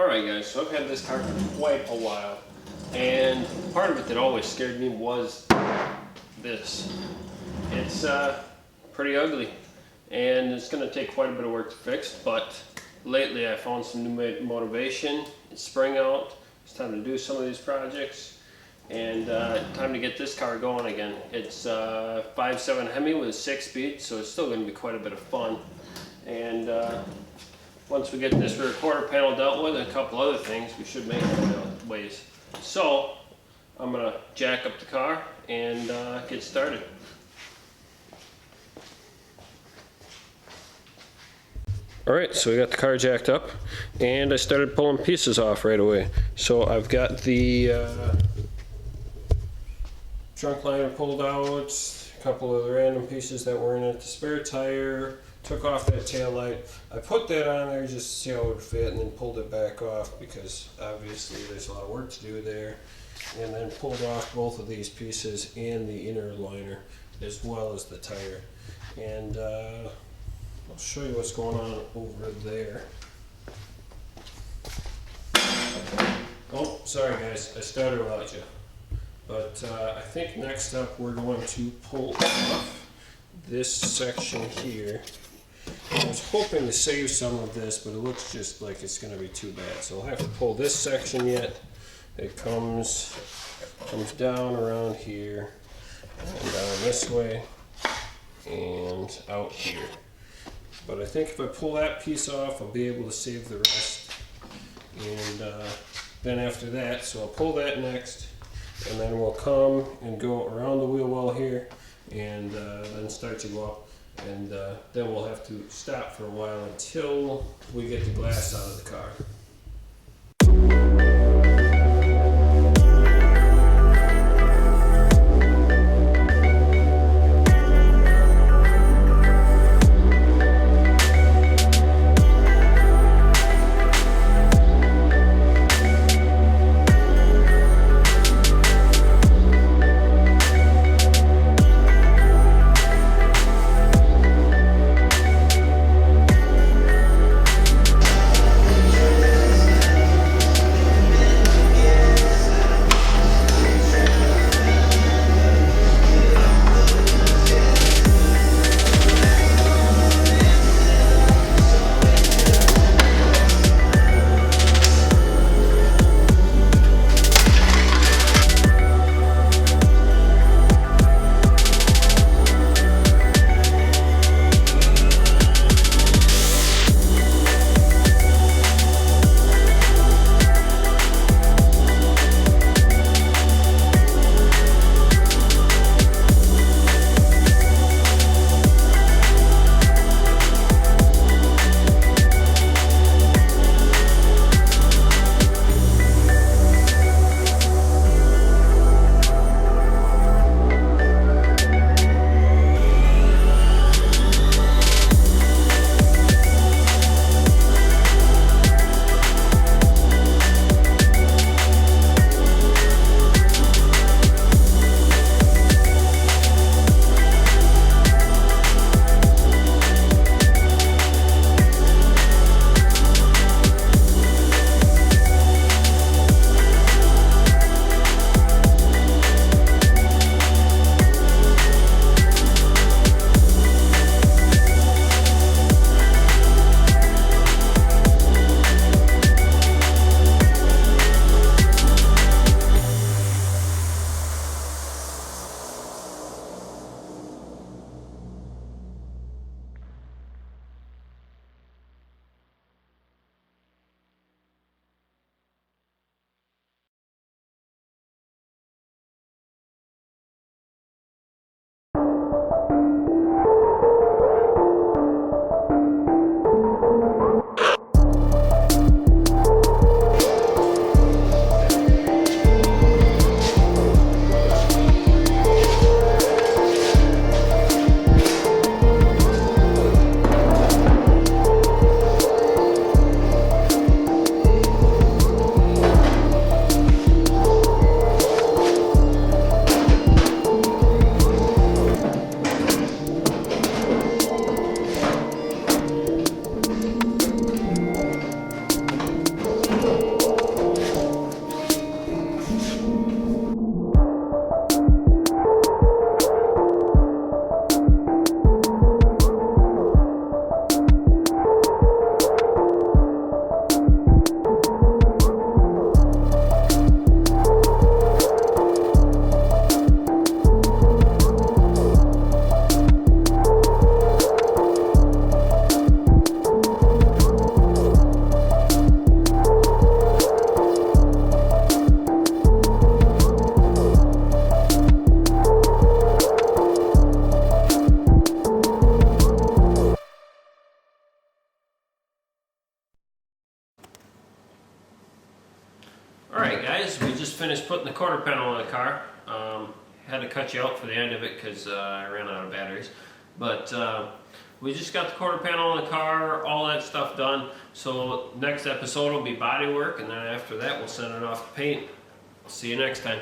Alright guys, so I've had this car for quite a while, and part of it that always scared me was this. It's pretty ugly, and it's going to take quite a bit of work to fix, but lately I found some new motivation. It's spring out, it's time to do some of these projects, and time to get this car going again. It's 5.7 Hemi with a 6-speed, so it's still going to be quite a bit of fun. And once we get this rear quarter panel dealt with and a couple other things, we should make it ways. So I'm going to jack up the car and get started. Alright, so we got the car jacked up and I started pulling pieces off right away. So I've got the trunk liner pulled out, a couple of the random pieces that were in it, the spare tire, took off that tail light. I put that on there just to see how it would fit and then pulled it back off because obviously there's a lot of work to do there. And then pulled off both of these pieces and the inner liner as well as the tire. And I'll show you what's going on over there. Oh, sorry guys, I started without you. But I think next up we're going to pull off this section here. I was hoping to save some of this, but it looks just like it's going to be too bad. So I'll have to pull this section yet. It comes down around here, and down this way, and out here. But I think if I pull that piece off, I'll be able to save the rest. And then after that, so I'll pull that next, and then we'll come and go around the wheel well here, and then start to go up. And then we'll have to stop for a while until we get the glass out of the car. finished putting the quarter panel on the car. Had to cut you out for the end of it because I ran out of batteries. But we just got the quarter panel on the car, all that stuff done. So next episode will be body work, and then after that we'll send it off to paint. See you next time.